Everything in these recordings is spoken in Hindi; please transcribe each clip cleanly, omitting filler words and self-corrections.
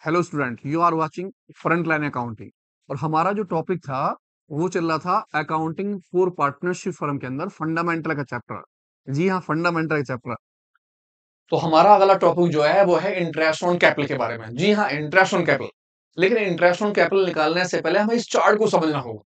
Hello student, you are watching Front Line Accounting. और हमारा जो टॉपिक था वो चल रहा था अकाउंटिंग फॉर पार्टनरशिप फर्म के अंदर फंडामेंटल का चैप्टर। जी हाँ, फंडामेंटल का चैप्टर। तो हमारा अगला टॉपिक जो है वो है इंटरेस्ट ऑन कैपिटल के बारे में। जी हाँ, इंटरेस्ट ऑन कैपिटल। लेकिन इंटरेस्ट ऑन कैपिटल निकालने से पहले हमें इस चार्ट को समझना होगा।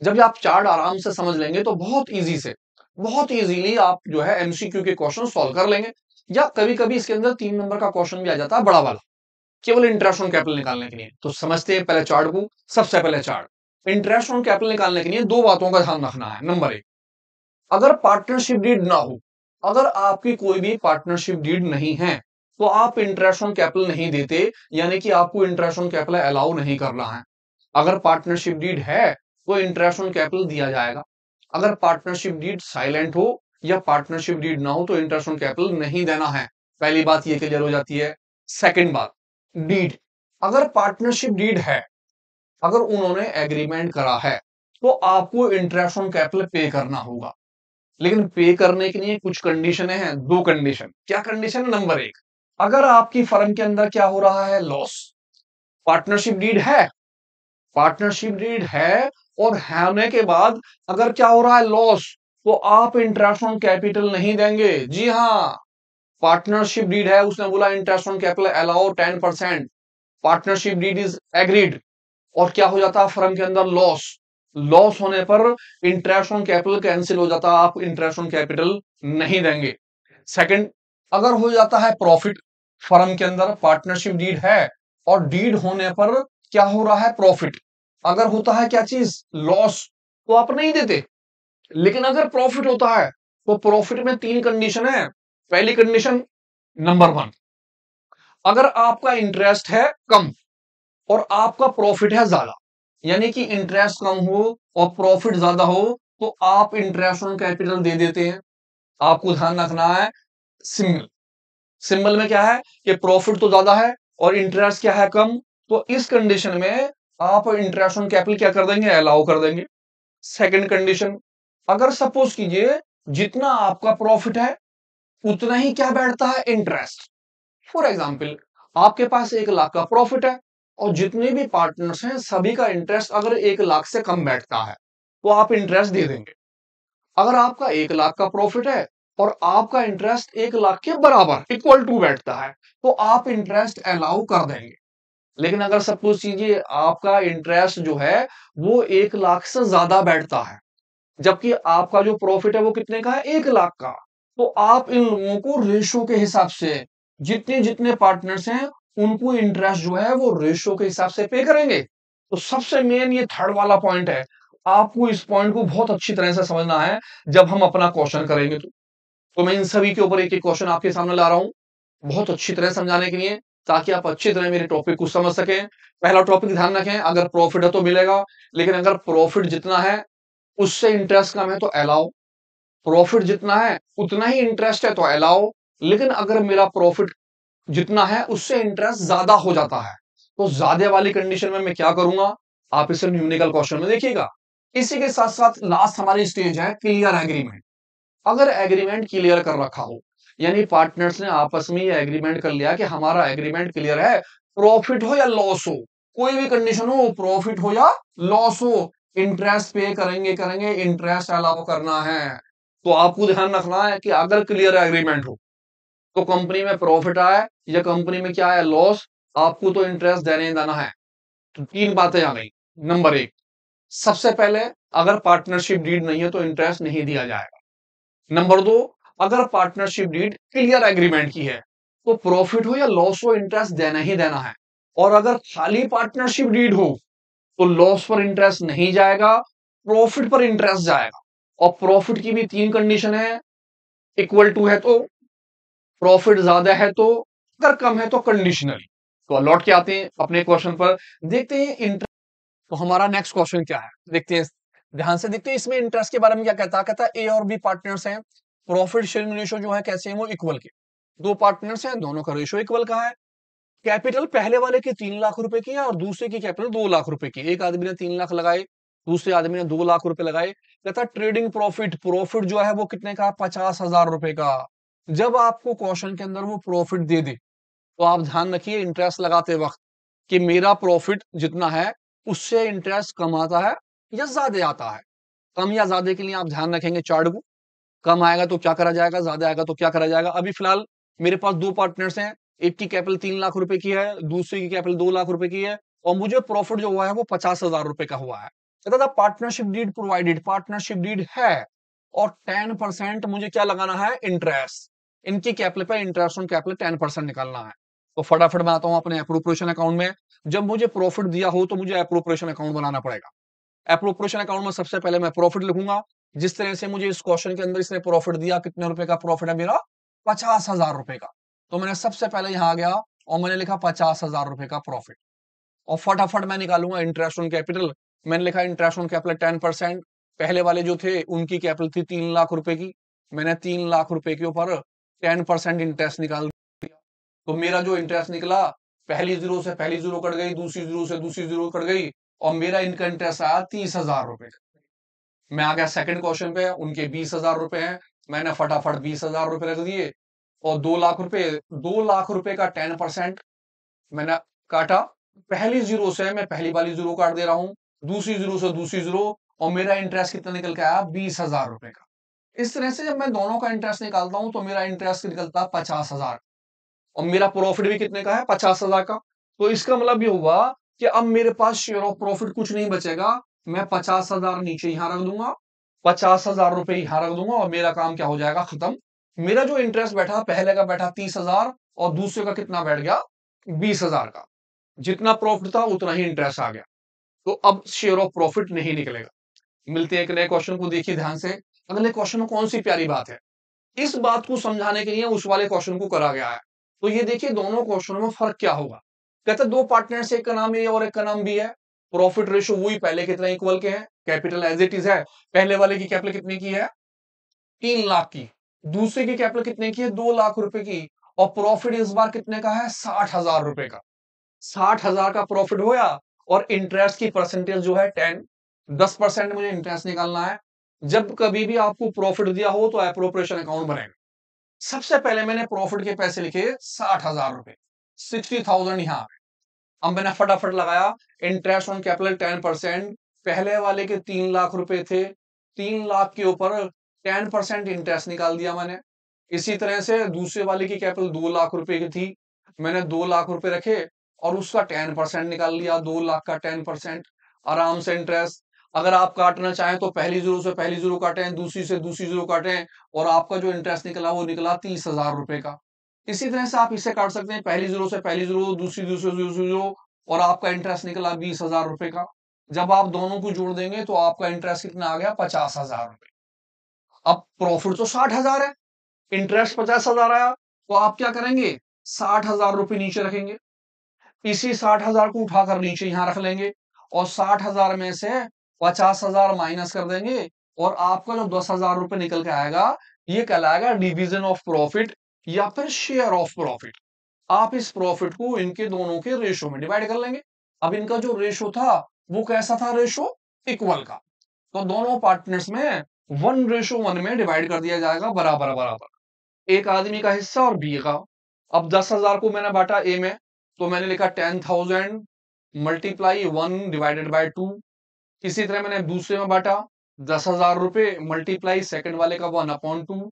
जब आप चार्ट आराम से समझ लेंगे तो बहुत इजीली आप जो है एमसीक्यू के क्वेश्चन सॉल्व कर लेंगे। या कभी कभी इसके अंदर 3 नंबर का क्वेश्चन भी आ जाता है, बड़ा वाला, केवल इंटरेस्ट ऑन कैपिटल निकालने के लिए। तो समझते हैं पहले चार्ट को। सबसे पहले चार्ट, इंटरेस्ट ऑन कैपिटल निकालने के लिए दो बातों का ध्यान रखना है। नंबर एक, अगर पार्टनरशिप डीड ना हो, अगर आपकी कोई भी पार्टनरशिप डीड नहीं है तो आप इंटरेस्ट ऑन कैपिटल नहीं देते, यानी कि आपको इंटरेस्ट ऑन कैपिटल अलाउ नहीं करना है। अगर पार्टनरशिप डीड है तो इंटरेस्ट ऑन कैपिटल दिया जाएगा। अगर पार्टनरशिप डीड साइलेंट हो या पार्टनरशिप डीड ना हो तो इंटरेस्ट ऑन कैपिटल नहीं देना है। पहली बात ये क्लियर हो जाती है। सेकंड बात, डीड, अगर पार्टनरशिप डीड है, अगर उन्होंने एग्रीमेंट करा है तो आपको इंटरेस्ट ऑन कैपिटल पे करना होगा। लेकिन पे करने के लिए कुछ कंडीशन हैं, दो कंडीशन। क्या कंडीशन है? नंबर एक, अगर आपकी फर्म के अंदर क्या हो रहा है, लॉस। पार्टनरशिप डीड है, पार्टनरशिप डीड है और होने के बाद अगर क्या हो रहा है, लॉस, तो आप इंटरेस्ट ऑन कैपिटल नहीं देंगे। जी हाँ, पार्टनरशिप डीड है, उसने बोला interest on capital allow 10%, partnership deed is agreed, और क्या हो जाता है फर्म के अंदर, लॉस। लॉस होने पर इंटरेस्ट ऑन कैपिटल कैंसिल हो जाता है, आप इंटरेस्ट ऑन कैपिटल नहीं देंगे। सेकंड, अगर हो जाता है प्रॉफिट, फर्म के अंदर पार्टनरशिप डीड है और डीड होने पर क्या हो रहा है, प्रॉफिट। अगर होता है क्या चीज, लॉस, तो आप नहीं देते। लेकिन अगर प्रॉफिट होता है तो प्रॉफिट में तीन कंडीशन है। पहली कंडीशन, नंबर वन, अगर आपका इंटरेस्ट है कम और आपका प्रॉफिट है ज्यादा, यानी कि इंटरेस्ट कम हो और प्रॉफिट ज्यादा हो, तो आप इंटरेस्ट ऑन कैपिटल दे देते हैं। आपको ध्यान रखना है, सिंबल, सिंबल में क्या है कि प्रॉफिट तो ज्यादा है और इंटरेस्ट क्या है, कम। तो इस कंडीशन में आप इंटरेस्ट ऑन कैपिटल क्या कर देंगे, अलाउ कर देंगे। सेकंड कंडीशन, अगर सपोज कीजिए जितना आपका प्रॉफिट है उतना ही क्या बैठता है, इंटरेस्ट। फॉर एग्जाम्पल, आपके पास 1 लाख का प्रॉफिट है और जितने भी पार्टनर्स हैं सभी का इंटरेस्ट अगर 1 लाख से कम बैठता है तो आप इंटरेस्ट दे देंगे। अगर आपका 1 लाख का प्रॉफिट है और आपका इंटरेस्ट 1 लाख के बराबर इक्वल टू बैठता है तो आप इंटरेस्ट अलाउ कर देंगे। लेकिन अगर सपोज कीजिए आपका इंटरेस्ट जो है वो 1 लाख से ज्यादा बैठता है, जबकि आपका जो प्रॉफिट है वो कितने का है, 1 लाख का, तो आप इन लोगों को रेशो के हिसाब से, जितने जितने पार्टनर्स हैं उनको इंटरेस्ट जो है वो रेशो के हिसाब से पे करेंगे। तो सबसे मेन ये थर्ड वाला पॉइंट है। आपको इस पॉइंट को बहुत अच्छी तरह से समझना है जब हम अपना क्वेश्चन करेंगे। तो मैं इन सभी के ऊपर एक एक क्वेश्चन आपके सामने ला रहा हूं बहुत अच्छी तरह समझाने के लिए, ताकि आप अच्छी तरह मेरे टॉपिक को समझ सकें। पहला टॉपिक ध्यान रखें, अगर प्रॉफिट है तो मिलेगा, लेकिन अगर प्रॉफिट जितना है उससे इंटरेस्ट कम है तो अलाउ। प्रॉफिट जितना है उतना ही इंटरेस्ट है तो अलाउ। लेकिन अगर मेरा प्रॉफिट जितना है उससे इंटरेस्ट ज्यादा हो जाता है तो ज्यादा वाली कंडीशन में मैं क्या करूंगा, आप इसे न्यूमेरिकल क्वेश्चन में देखिएगा। इसी के साथ साथ लास्ट हमारी स्टेज है क्लियर एग्रीमेंट। अगर एग्रीमेंट क्लियर कर रखा हो, यानी पार्टनर्स ने आपस में ये एग्रीमेंट कर लिया कि हमारा एग्रीमेंट क्लियर है, प्रॉफिट हो या लॉस हो, कोई भी कंडीशन हो, प्रॉफिट हो या लॉस हो, इंटरेस्ट पे करेंगे करेंगे, इंटरेस्ट अलाउ करना है। तो आपको ध्यान रखना है कि अगर क्लियर एग्रीमेंट हो तो कंपनी में प्रॉफिट आए या कंपनी में क्या है, लॉस, आपको तो इंटरेस्ट देने ही देना है। तो तीन बातें आ गई। नंबर एक, सबसे पहले अगर पार्टनरशिप डीड नहीं है तो इंटरेस्ट नहीं दिया जाएगा। नंबर दो, अगर पार्टनरशिप डीड क्लियर एग्रीमेंट की है तो प्रॉफिट हो या लॉस हो इंटरेस्ट देना ही देना है। और अगर खाली पार्टनरशिप डीड हो तो लॉस पर इंटरेस्ट नहीं जाएगा, प्रॉफिट पर इंटरेस्ट जाएगा। और प्रॉफिट की भी तीन कंडीशन है, इक्वल टू है तो, प्रॉफिट ज्यादा है तो, अगर कम है तो कंडीशनली। तो लौट के आते हैं अपने क्वेश्चन पर, देखते हैं इंटरेस्ट। तो हमारा नेक्स्ट क्वेश्चन क्या है, देखते हैं, ध्यान से देखते हैं इसमें इंटरेस्ट के बारे में क्या कहता है। कहता है ए और बी पार्टनर्स हैं, प्रॉफिट शेयरिंग रेशियो जो है कैसे हैं, वो इक्वल के। दो पार्टनर्स हैं, दोनों का रेशियो इक्वल का है। कैपिटल पहले वाले की 3 लाख रुपए की है और दूसरे की कैपिटल 2 लाख रुपए की। एक आदमी ने 3 लाख लगाए, दूसरे आदमी ने 2 लाख रुपए लगाए। कहता ट्रेडिंग प्रॉफिट, प्रॉफिट जो है वो कितने का, 50,000 रुपए का। जब आपको क्वेश्चन के अंदर वो प्रॉफिट दे दे तो आप ध्यान रखिए इंटरेस्ट लगाते वक्त कि मेरा प्रॉफिट जितना है उससे इंटरेस्ट कम आता है या ज्यादा आता है। कम या ज्यादा के लिए आप ध्यान रखेंगे चार्ट को, कम आएगा तो क्या करा जाएगा, ज्यादा आएगा तो क्या करा जाएगा। अभी फिलहाल मेरे पास दो पार्टनर्स हैं, एक की कैपिटल 3 लाख रुपए की है, दूसरी की कैपिटल 2 लाख रुपए की है, और मुझे प्रॉफिट जो हुआ है वो 50,000 रुपए का हुआ है। कहता था partnership deed provided, partnership deed है, और 10% मुझे क्या लगाना है, इंटरेस्ट। इनकी कैपिटल पे इंटरेस्ट ऑन कैपिटल 10% निकालना है। तो फटाफट मैं आता हूं अपने एप्रोप्रिएशन अकाउंट में। जब मुझे प्रॉफिट दिया हो तो मुझे एप्रोप्रिएशन अकाउंट बनाना पड़ेगा। एप्रोप्रिएशन अकाउंट में सबसे पहले मैं प्रॉफिट लिखूंगा। जिस तरह से मुझे इस क्वेश्चन के अंदर इसने प्रॉफिट दिया, कितने रुपए का प्रॉफिट है मेरा, 50,000 रुपए का। तो मैंने सबसे पहले यहां आ गया और मैंने लिखा 50,000 रुपए का प्रॉफिट, और फटाफट मैं निकालूंगा इंटरेस्ट ऑन कैपिटल। मैंने लिखा इंटरेस्ट ऑन कैपिटल 10%। पहले वाले जो थे उनकी कैपिटल थी 3 लाख रुपए की, मैंने 3 लाख रुपए के ऊपर 10% इंटरेस्ट निकाल दिया। तो मेरा जो इंटरेस्ट निकला, पहली जीरो से पहली जीरो कट गई, दूसरी जीरो से दूसरी जीरो कट गई, और मेरा इनका इंटरेस्ट आया 30,000 रुपए का। मैं आ गया सेकंड क्वेश्चन पे, उनके 20,000 रुपए हैं, मैंने फटाफट 20,000 रुपए रख दिए। और 2 लाख रुपए, 2 लाख रुपए का 10% मैंने काटा। पहली जीरो से मैं पहली वाली जीरो काट दे रहा हूं, दूसरी जीरो से दूसरी जीरो, और मेरा इंटरेस्ट कितना निकल के आया, 20,000 रुपए का। इस तरह से जब मैं दोनों का इंटरेस्ट निकालता हूं तो मेरा इंटरेस्ट निकलता है 50,000, और मेरा प्रॉफिट भी कितने का है, 50,000 का। तो इसका मतलब ये हुआ कि अब मेरे पास शेयर ऑफ प्रॉफिट कुछ नहीं बचेगा। मैं 50,000 नीचे यहां रख दूंगा, 50,000 रुपए यहां रख दूंगा, और मेरा काम क्या हो जाएगा, खत्म। मेरा जो इंटरेस्ट बैठा, पहले का बैठा 30,000, और दूसरे का कितना बैठ गया, 20,000 का। जितना प्रॉफिट था उतना ही इंटरेस्ट आ गया। तो अब शेयर ऑफ प्रॉफिट नहीं निकलेगा। मिलते हैं एक नए क्वेश्चन को, देखिए ध्यान से। अगले क्वेश्चन में कौन सी प्यारी बात है, इस बात को समझाने के लिए उस वाले क्वेश्चन को करा गया है। तो ये देखिए दोनों क्वेश्चनों में फर्क क्या होगा। कहते हैं दो पार्टनर्स, एक का नाम ए और एक का नाम बी है। प्रॉफिट रेशियो वही पहले कितना इक्वल के हैं, कैपिटल एज इट इज है। पहले वाले की कैपिटल कितने की है, 3 लाख की, दूसरे की कैपिटल कितने की है, 2 लाख रुपए की, और प्रॉफिट इस बार कितने का है, 60,000 रुपए का। 60,000 का प्रॉफिट होया, और इंटरेस्ट की परसेंटेज जो है 10% मुझे इंटरेस्ट निकालना है। जब कभी भी आपको प्रॉफिट दिया हो तो एप्रोप्रिएशन अकाउंट बनेगा। सबसे पहले मैंने प्रॉफिट के पैसे लिखे 60,000 रुपए, 60,000 यहां। अब मैंने फटाफट लगाया इंटरेस्ट ऑन कैपिटल 10%। पहले वाले के 3 लाख रुपए थे, 3 लाख के ऊपर 10% इंटरेस्ट निकाल दिया मैंने। इसी तरह से दूसरे वाले की कैपिटल 2 लाख रुपए की थी, मैंने 2 लाख रुपए रखे और उसका 10% निकाल लिया, 2 लाख का 10%। आराम से इंटरेस्ट। अगर आप काटना चाहें तो पहली जीरो से पहली जीरो काटें, दूसरी से दूसरी जीरो काटें, और आपका जो इंटरेस्ट निकला वो निकला 30,000 रुपए का। इसी तरह से आप इसे काट सकते हैं, पहली जीरो से पहली जीरो, दूसरी जीरो से दूसरी जीरो, और आपका इंटरेस्ट निकला 20,000 रुपए का। जब आप दोनों को जोड़ देंगे तो आपका इंटरेस्ट कितना आ गया, 50,000 रुपए। अब प्रॉफिट तो 60,000 है, इंटरेस्ट 50,000 आया, तो आप क्या करेंगे, 60,000 रुपए नीचे रखेंगे। इसी 60,000 को उठाकर नीचे यहां रख लेंगे, और 60,000 में से 50,000 माइनस कर देंगे, और आपका जो 10,000 रुपए निकल के आएगा, ये कहलाएगा डिवीजन ऑफ प्रॉफिट या फिर शेयर ऑफ प्रॉफिट। आप इस प्रॉफिट को इनके दोनों के रेशो में डिवाइड कर लेंगे। अब इनका जो रेशो था वो कैसा था, रेशो इक्वल का। तो दोनों पार्टनर्स में 1:1 में डिवाइड कर दिया जाएगा, बराबर बराबर, एक आदमी का हिस्सा और बी का। अब 10,000 को मैंने बांटा ए में, तो मैंने लिखा 10,000 मल्टीप्लाई 1/2। इसी तरह मैंने दूसरे में बांटा 10,000 रुपए मल्टीप्लाई सेकंड वाले का 1/2।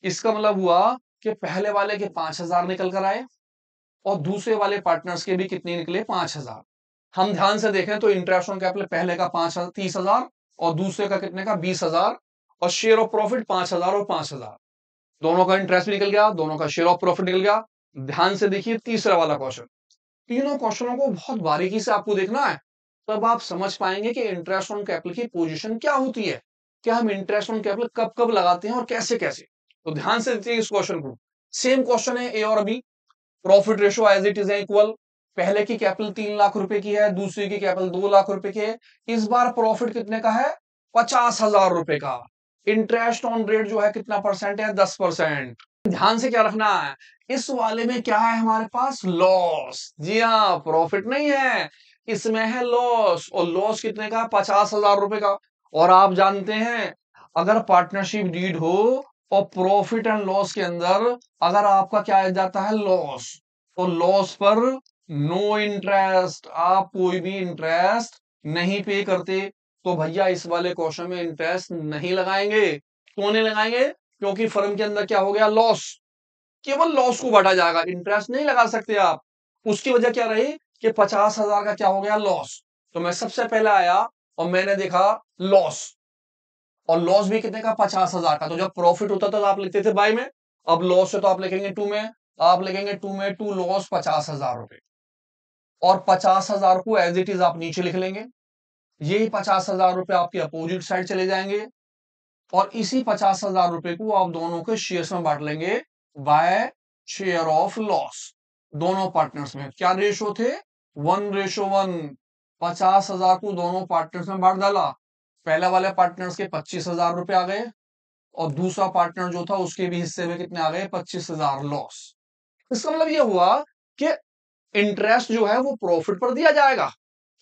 इसका मतलब हुआ कि पहले वाले के 5,000 निकल कर आए, और दूसरे वाले पार्टनर्स के भी कितने निकले, 5,000। हम ध्यान से देखें तो इंटरेस्ट ऑन कैपिटल पहले का 30,000, और दूसरे का कितने का, 20,000, और शेयर ऑफ प्रॉफिट 5,000 और 5,000। दोनों का इंटरेस्ट भी निकल गया, दोनों का शेयर ऑफ प्रॉफिट निकल गया। ध्यान से देखिए तीसरा वाला क्वेश्चन। तीनों क्वेश्चनों को बहुत बारीकी से आपको देखना है, तब आप समझ पाएंगे कि इंटरेस्ट ऑन कैपिटल की पोजीशन क्या होती है, क्या हम इंटरेस्ट ऑन कैपिटल कब कब लगाते हैं और कैसे कैसे। तो ध्यान से देखिए इस क्वेश्चन को। सेम क्वेश्चन है ए और B, profit ratio as it is है इक्वल। पहले की कैपिटल 3 लाख रुपए की है, दूसरी की कैपिटल 2 लाख रुपए की है। इस बार प्रॉफिट कितने का है, 50,000 रुपए का। इंटरेस्ट ऑन रेट जो है कितना परसेंट है, 10%। ध्यान से क्या रखना है, इस वाले में क्या है हमारे पास, लॉस। जी हाँ, प्रॉफिट नहीं है, इसमें है लॉस, और लॉस कितने का, 50,000 रुपए का। और आप जानते हैं अगर पार्टनरशिप डीड हो और प्रॉफिट एंड लॉस के अंदर अगर आपका क्या आ जाता है, लॉस, तो लॉस पर नो इंटरेस्ट, आप कोई भी इंटरेस्ट नहीं पे करते, तो भैया इस वाले क्वेश्चन में इंटरेस्ट नहीं लगाएंगे। क्यों नहीं लगाएंगे? क्योंकि फर्म के अंदर क्या हो गया? लॉस। केवल लॉस को बांटा जाएगा, इंटरेस्ट नहीं लगा सकते आप। उसकी वजह क्या रही कि 50,000 का क्या हो गया? लॉस। तो मैं सबसे पहले आया और मैंने देखा लॉस, और लॉस भी कितने का? 50,000 का। तो जब प्रॉफिट होता था तो आप लिखते थे बाय में, अब लॉस है तो आप लिखेंगे टू में। आप लिखेंगे टू में, टू लॉस 50,000 रुपए, और 50,000 को एज इट इज आप नीचे लिख लेंगे। यही 50,000 रुपए आपके अपोजिट साइड चले जाएंगे, और इसी 50,000 रुपए को आप दोनों के शेयर्स में बांट लेंगे बाय शेयर ऑफ लॉस। दोनों पार्टनर्स में क्या रेशो थे? 1:1। 50,000 को दोनों पार्टनर्स में बांट डाला। पहले वाले पार्टनर्स के 25,000 रुपए आ गए, और दूसरा पार्टनर जो था उसके भी हिस्से में कितने आ गए? 25,000 लॉस। इसका मतलब ये हुआ कि इंटरेस्ट जो है वो प्रॉफिट पर दिया जाएगा,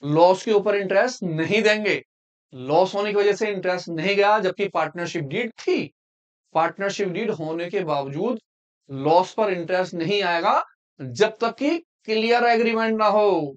लॉस के ऊपर इंटरेस्ट नहीं देंगे। लॉस होने की वजह से इंटरेस्ट नहीं गया, जबकि पार्टनरशिप डीड थी। पार्टनरशिप डीड होने के बावजूद लॉस पर इंटरेस्ट नहीं आएगा जब तक कि क्लियर एग्रीमेंट ना हो।